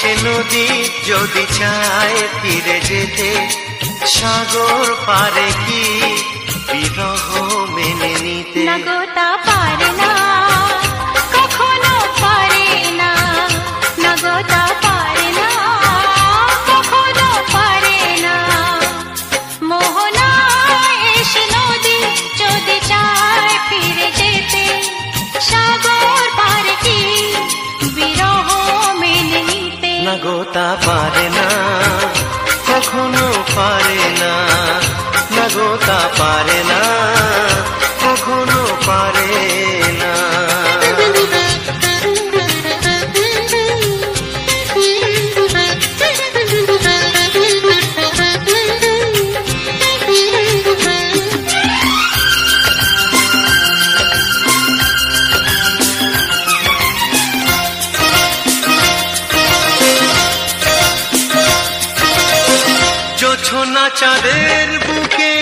এসে নদী যদি চায় ফিরে যেতে, সাগর পারে কি বিরহ মেনে নিতে? না গো তা পারে না, কখনো পারে না। না গো তা পারে না, কখনো পারে না। মোহনা এসে নদী যদি চায় ফিরে যেতে, সাগর পারে কি বিরহ মেনে নিতে? না গো তা পারে না, কখনো পারে না। না গো তা পারে না, কখনো পারে না। জোছনা চাঁদের বুকে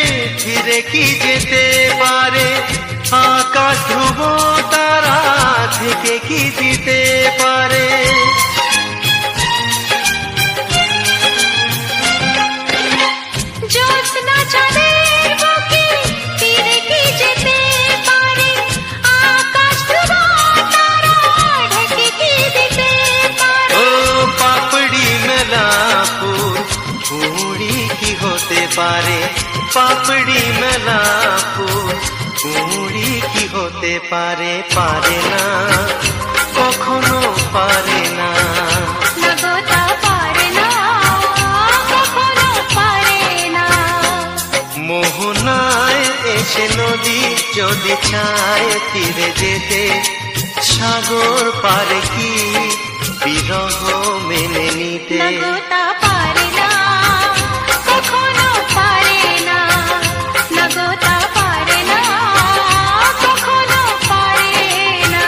ফিরে কি যেতে পারে? আকাশ ধ্রুব তারা থেকে কি দিতে পারে? জোছনা চাঁদের বুকে ফিরে কি যেতে পারে? আকাশ ধ্রুব তারা ঢেকে কি দিতে পারে? ও পাপড়ি মেলা ফুল কুড়ি কি হতে পারে? পাপড়ি মেলা ফুল কুড়ি কি হতে পারে? পারে না, কখনো পারে না। না গো তা পারে না, কখনো পারে না। মোহনায় এসে নদী যদি চায় ফিরে যেতে, সাগর পারে কি বিরহ মেনে নিতে? না গো তা পারে না, কখনো পারে না। না গো তা পারে না, কখনো পারে না।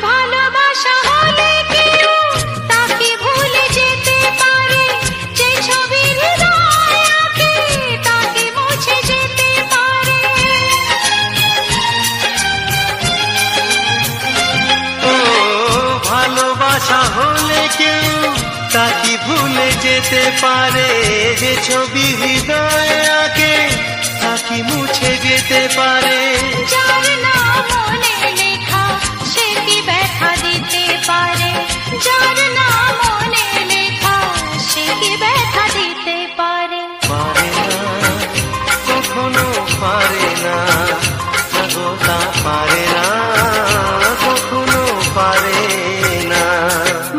ভালোবাসা হলে কেউ তাকে ভুলে যেতে পারে, যে ছবি হৃদয়ে আঁকে তাকে মুছে যেতে পারে। ও ভালোবাসা হলে কেউ তাকে ভুলে যেতে পারে, যে ছবি হৃদয়ে আঁকে তাকে মুছে যেতে পারে। যার নাম মনে লেখা সে কি ব্যথা দিতে পারে? যার নাম মনে লেখা সে কি ব্যথা দিতে পারে? পারে না, কখনো পারে না। না গো তা পারে না, কখনো পারে না।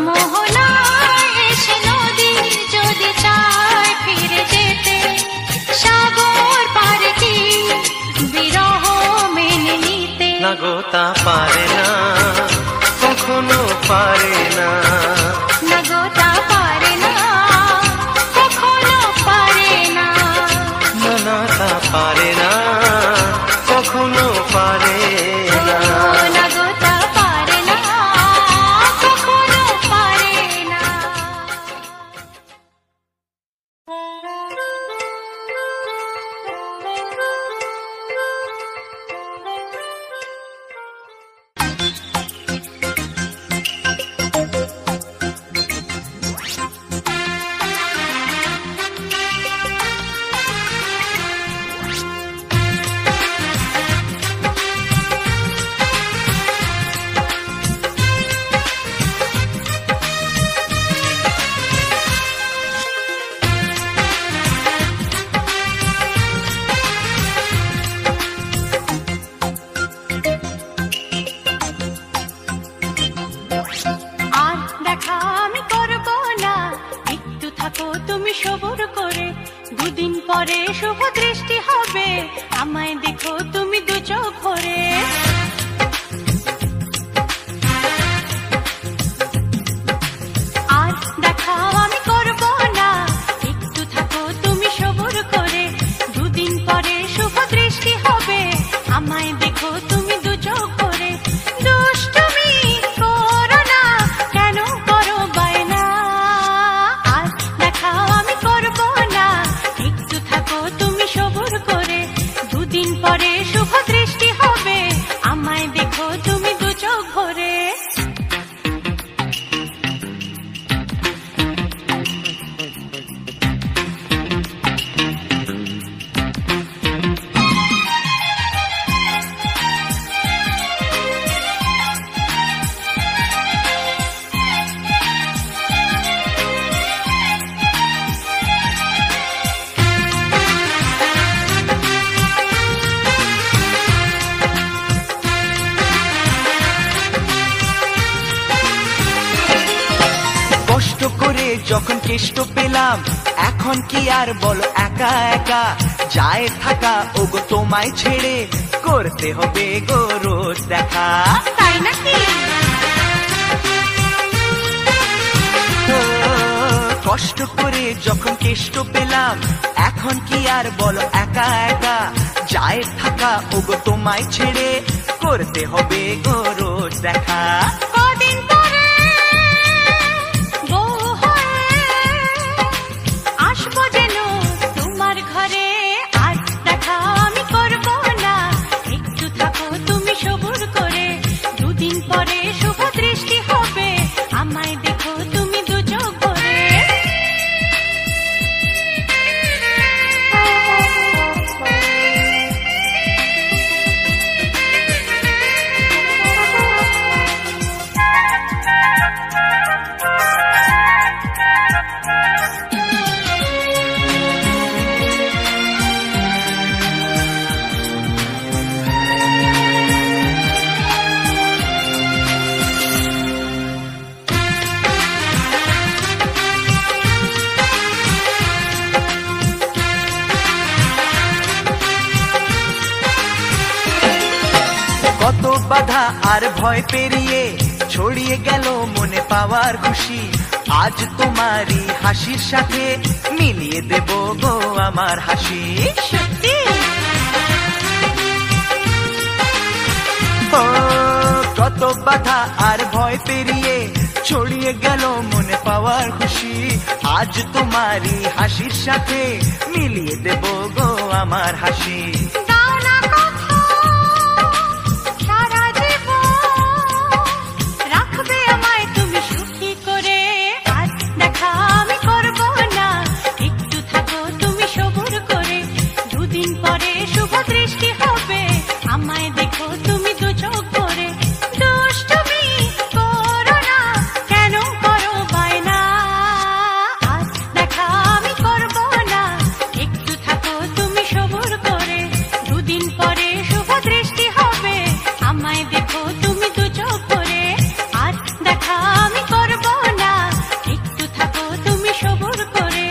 মোহনা এসে নদী যদি চায় ফিরে যেতে, সাগর পারে কি বিরহ মেনে নিতে? না গো তা পারে না, কখনো পারে না। না গো তা পারে না, কখনো পারে না। না না তা পারে না, কখনো পারে না। না গো তা পারে না, কখনো পারে না। পরে শুভ দৃষ্টি হবে, আমায় দেখো তুমি দু চোখ ভরে। যখন কেষ্ট পেলাম, এখন কি আর বলো একা একা যায় থাকা, ওগো তোমায় ছেড়ে করতে হবে গো রোজ দেখা। তাই নাকি? কষ্ট করে যখন কেষ্ট পেলাম, এখন কি আর বলো একা একা যায় থাকা, ওগো তোমায় ছেড়ে করতে হবে গো রোজ দেখা। কদিন পরে বউ হয়ে আসবো যেন তোমার ঘরে, আজ দেখা আমি করব না, একটু থাকো তুমি সবুর করে, দুদিন পরে শুভ দৃষ্টি হবে, আমায় দেখো তুমি দু চোখ ভরে। কত বাধা আর ভয় পেরিয়ে ছড়িয়ে গেল মনে পাওয়ার খুশি, আজ তোমারই হাসির সাথে মিলিয়ে দেব গো আমার হাসি। সত্যি? ও কত বাধা আর ভয় পেরিয়ে ছড়িয়ে গেল মনে পাওয়ার খুশি, আজ তোমারই হাসির সাথে মিলিয়ে দেব গো আমার হাসি। দাও না কথা সারা জীবন, রাখবে আমায় তুমি সুখী করে, আজ দেখা আমি করব না, একটু থাকো তুমি সবুর করে, দুদিন পরে শুভ দৃষ্টি হবে, আমায় দেখো তুমি দু চোখ ভরে। দুষ্টুমি করো না, কেন করো বায়না, আজ দেখা আমি করব না, একটু থাকো তুমি সবুর করে, দুদিন পরে শুভ দৃষ্টি হবে, আমায় দেখো তুমি দু চোখ ভরে, আজ দেখা আমি করব না, একটু থাকো তুমি সবুর করে,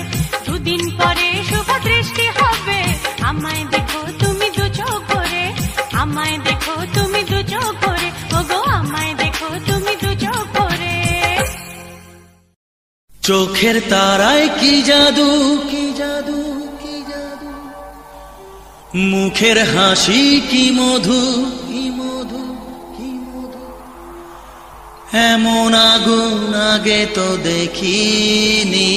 দুদিন পরে শুভ দৃষ্টি হবে, আমায় দেখো তুমি দু চোখ ভরে, আমায় দেখো তুমি দু চোখ ভরে, ওগো আমায় দেখো তুমি দু চোখ ভরে। চোখের তারায় কি জাদু, কি জাদু, কি জাদু, মুখের হাসি কি মধু, কি মধু, কি মধু, এমন আগুন আগে তো দেখিনি।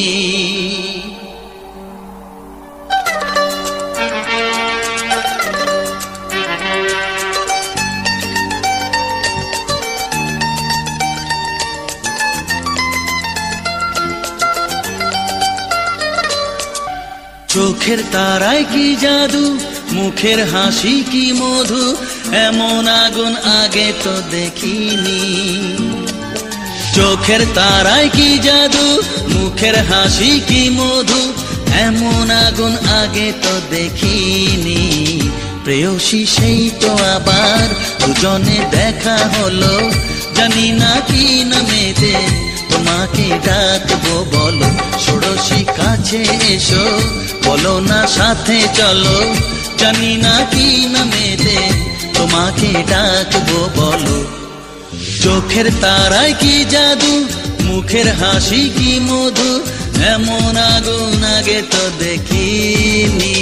চোখের তারায় কি জাদু, মুখের হাসি কি মধু, এমন আগুন আগে তো দেখিনি। চোখের তারায় কি জাদু, মুখের হাসি কি মধু, এমন আগুন আগে তো দেখিনি। প্রেয়সী সেই তো আবার দুজনে দেখা হলো, জানি না কি নামেতে তোমাকে ডাকবো, বলো ষোড়শী কাছে এসো, বলো না সাথে চলো, জানি না কি নামেতে তোমাকে ডাকবো, বলো। চোখের তারায় কি জাদু, মুখের হাসি কি মধু, এমন আগুন আগে তো দেখিনি।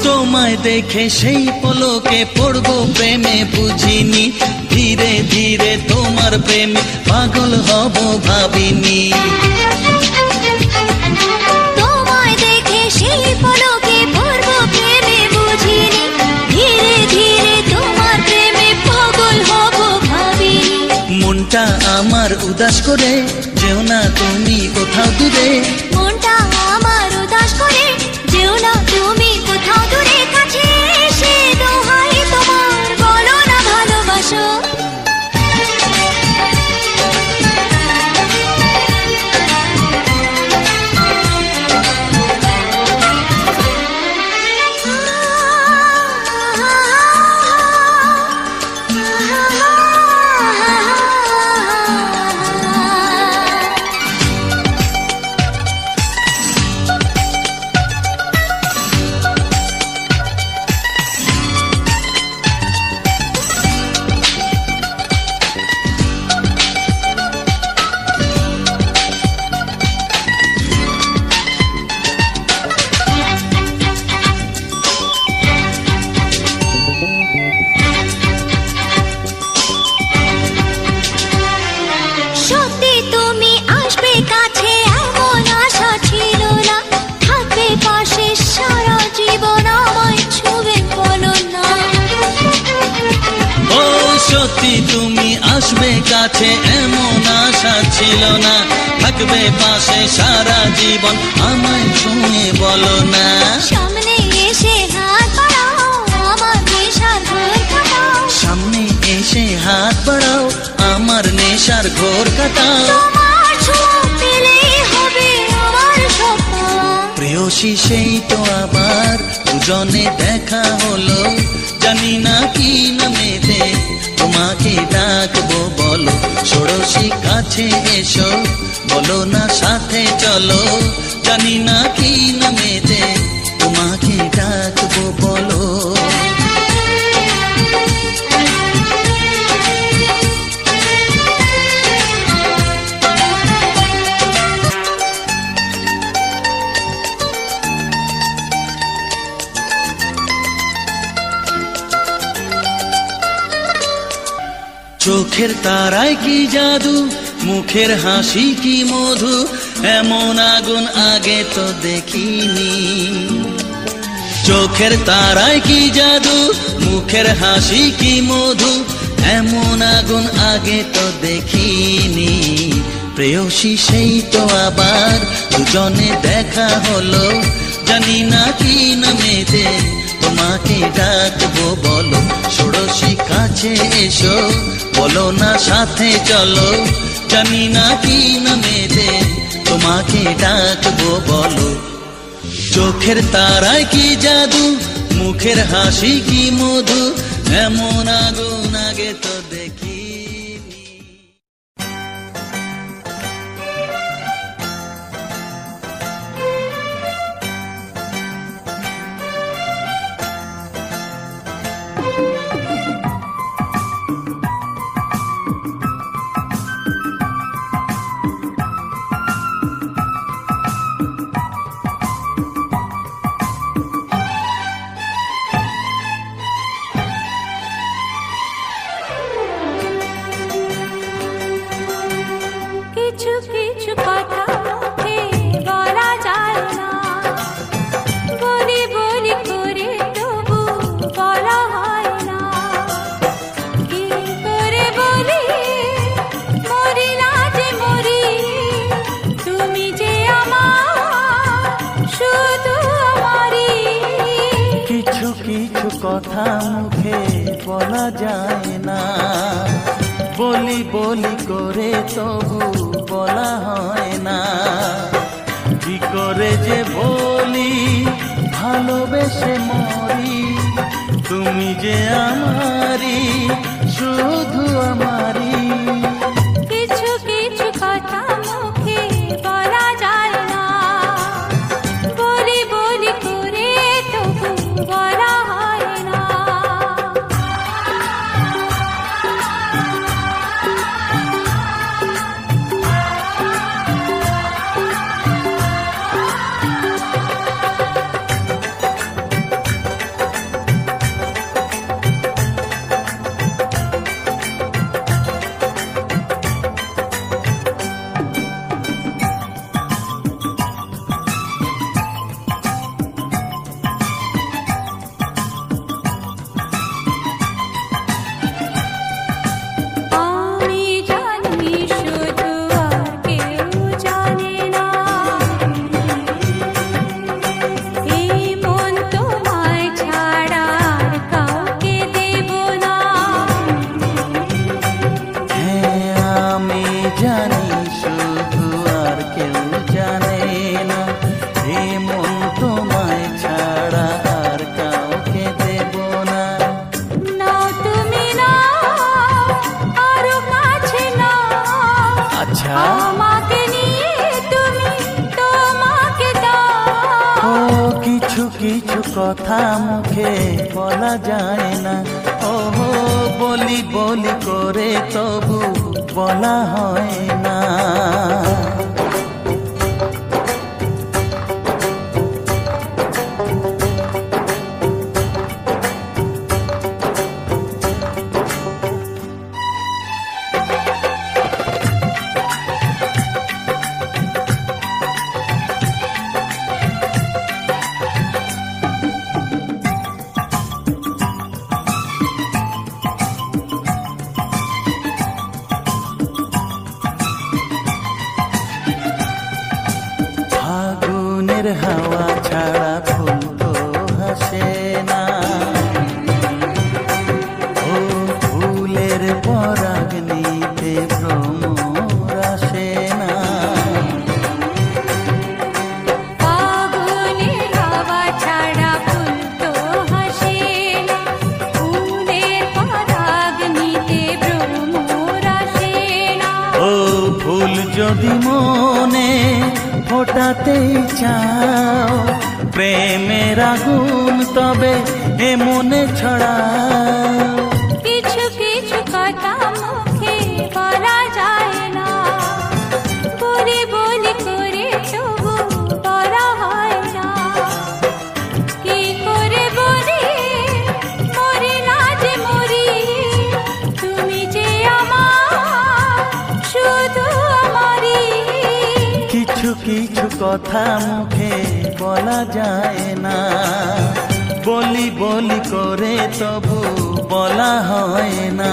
তোমায় দেখে সেই পলকে পড়বো প্রেমে বুঝিনি, ধীরে ধীরে তোমার প্রেমে পাগল হব ভাবিনি। তোমায় দেখে সেই পলকে পড়বো প্রেমে বুঝিনি, ধীরে ধীরে তোমার প্রেমে পাগল হব ভাবিনি। মনটা আমার উদাস করে যেও না তুমি কোথাও দূরে, মনটা আমার উদাস করে যেও না তুমি কোথাও দূরে, কাছে এসে সত্যি তুমি আসবে কাছে এমন আশা ছিল না, থাকবে পাশে সারা জীবন আমায় ছুঁয়ে বলো না। সামনে এসে হাত বাড়াও আমার নেশার ঘোর কাটাও, সামনে এসে হাত বাড়াও আমার নেশার ঘোর কাটাও। তোমার ছোঁয়া পেলেই হবে আমার সব পাওয়া। প্রেয়সী সেই তো আবার দুজনে দেখা হলো, জানি না কি নামেতে তোমাকে ডাকবো বলো। ষোড়শী কাছে এসো বলো না সাথে চলো, জানি না কি নামেতে তোমাকে ডাকবো বলো। চোখের তারায় কি জাদু, মুখের হাসি কি মধু, এমন আগুন আগে তো দেখিনি। চোখের তারায় কি জাদু, মুখের হাসি কি মধু, এমন আগুন আগে তো দেখিনি। প্রেয়সী সেই তো আবার দুজনে দেখা হলো, জানি না কি নামেতে তোমাকে ডাকবো বলো। ষোড়শী কাছে এসো বলো না সাথে চলো, জানি না কি নামেতে তোমাকে ডাকবো বলো। চোখের তারায় কি জাদু, মুখের হাসি কি মধু, এমন আগুন আগে তো দেখিনি। কিছু কিছু কথা মুখে বলা যায় না, বলি বলি করে তবু বলা হয় না। কি করে বলি মরি না যে মরি, তুমি যে আমার শুধু আমারই। কিছু কিছু কথা মুখে বলা যায় না, বলি বলি করে তবু বলা হয় না। কি করে যে বলি ভালোবেসে মরি, তুমি যে আমারই শুধু আমারই। কিছু কিছু কথা মুখে বলা যায় না, বলি বলি করে তবু বলা হয় না। আমি জানি শুধু আর কেউ জানে না, এই মন তোমায় ছাড়া আর কাউকে দেব না। হ্যাঁ আমি জানি শুধু আর কেউ জানে না, এ মন তোমায় ছাড়া আর কাউকে দেব না। নাও তুমি নাও আরো কাছে নাও, আচ্ছা আমাকে নিয়ে তুমি তোমাকে দাও। ও কিছু কিছু কথা মুখে বলা যায় না, ও বলি বলি করে তবু বলা হয় না। যদি মনে ফোটাতেই চাও প্রেমের আগুন তবে এ মনে ছড়াও। কিছু কিছু কথা মুখে বলা যায় না, বলি বলি করে তবু বলা হয় না। কি করে বলি মরি না যে মরি, তুমি যে আমার শুধু আমারই। কিছু কিছু কথা মুখে বলা যায় না, বলি বলি করে তবু বলা হয় না।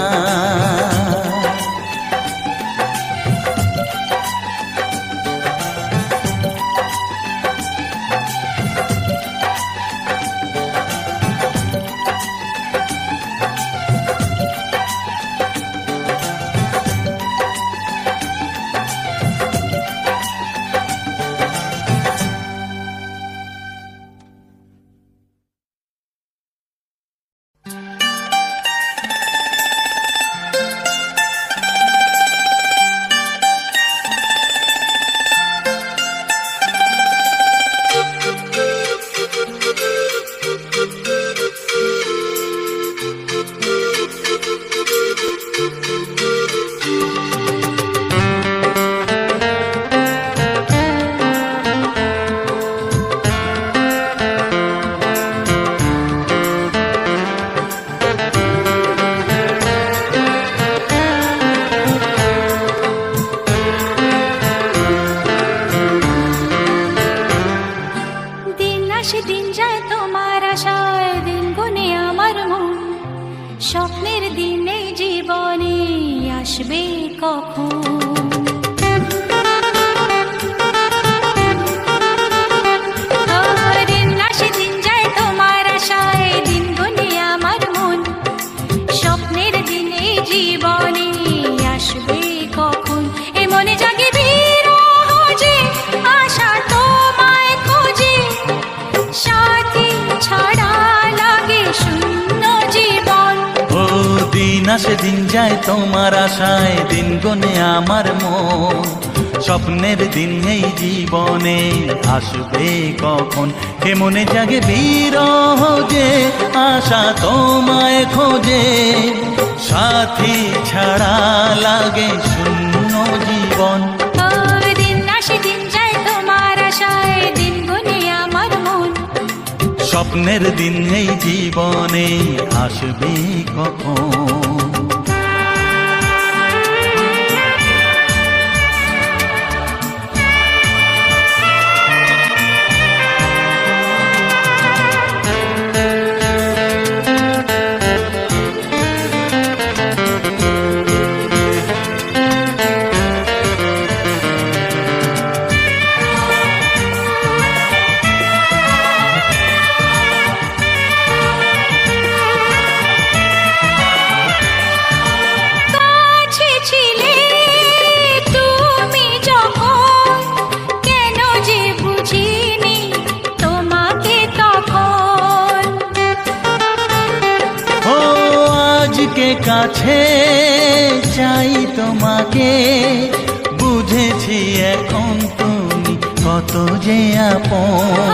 স্বপ্নের দিনে জীবনে আসবে কখন? দিন আসে দিন যায় তোমার আশায়, দিন গুনে আমার মন। স্বপ্নের দিনে জীবনে আসবে কখন? এ মনে জাগে বিরহ যে আশা তোমায় খোঁজে, সাথী ছাড়া লাগে শূন্য জীবন। ও দিন আসে দিন যায় তোমার আশায়, দিন গুনে আমার মন। স্বপ্নের দিন এই জীবনে আসবে কখন? কে মনে জাগে বিরহ যে আশা তোমায় খোঁজে, সাথী ছাড়া লাগে শূন্য জীবন। দিন আসে দিন যায় তোমার আশায়, দিন গুনে আমার মন। স্বপ্নের দিন এই জীবনে আসবে কখন? কাছে চাই তোমাকে, বুঝেছি এখন তুমি কত যে আপন।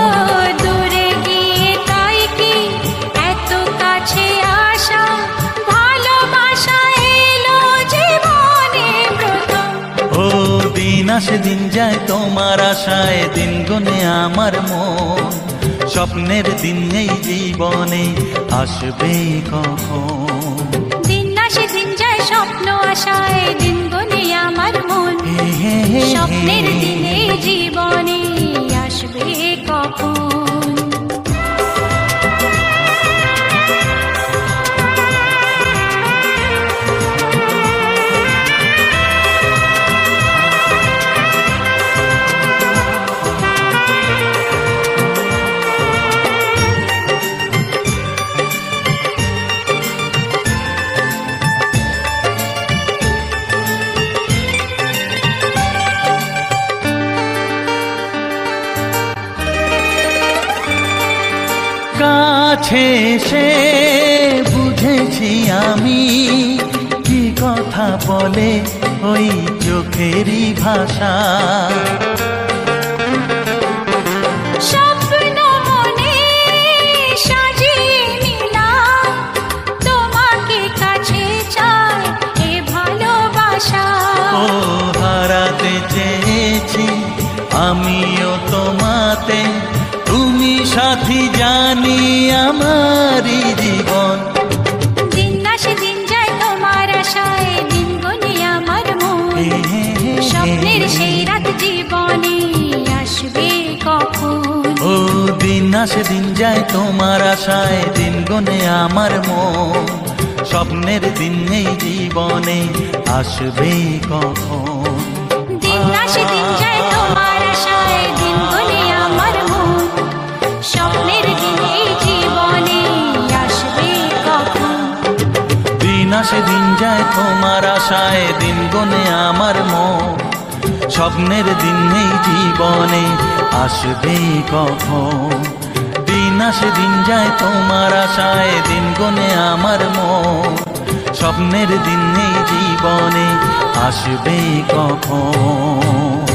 দূরে গিয়ে তাই কি এত কাছে আসা, ভালোবাসা এলো জীবনে প্রথম। ও দিন আসে দিন যায় তোমার আশায়, দিন গুনে আমার মন। স্বপ্নের দিন এই জীবনে আসবে কখন? দিন যায় স্বপ্ন আশায়, দিন গুনে আমার মন। স্বপ্নের দিনে জীবনে আসবে কখন? কাছে এসে বুঝেছি আমি কি কথা বলে ওই চোখেরই ভাষা। স্বপ্ন মনে সাজিয়ে নিলাম, তোমাকে কাছে চাই এ ভালোবাসা। ও হারাতে চেয়েছি আমিও তোমাতে, তুমি সাথী জানি আমারই জীবন। দিন আসে দিন যায় তোমার আশায়, দিন গুনে আমার মন। স্বপ্নের সেই রাত জীবনে আসবে কখন? ও দিন আসে দিন যায় তোমার আশায়, দিন গুনে আমার মন। স্বপ্নের দিন এই জীবনে আসবে কখন? দিন আসে দিন যায় তোমার আশায়, দিন গুনে আমার মন। স্বপ্নের দিন এই জীবনে আসবে কখন? দিন আসে দিন যায় তোমার আশায়, দিন গুনে আমার মন। স্বপ্নের দিন এই জীবনে আসবে কখন? দিন আসে দিন যায় তোমার আশায়, দিন গুনে আমার মন। স্বপ্নের দিন এই জীবনে আসবে কখন?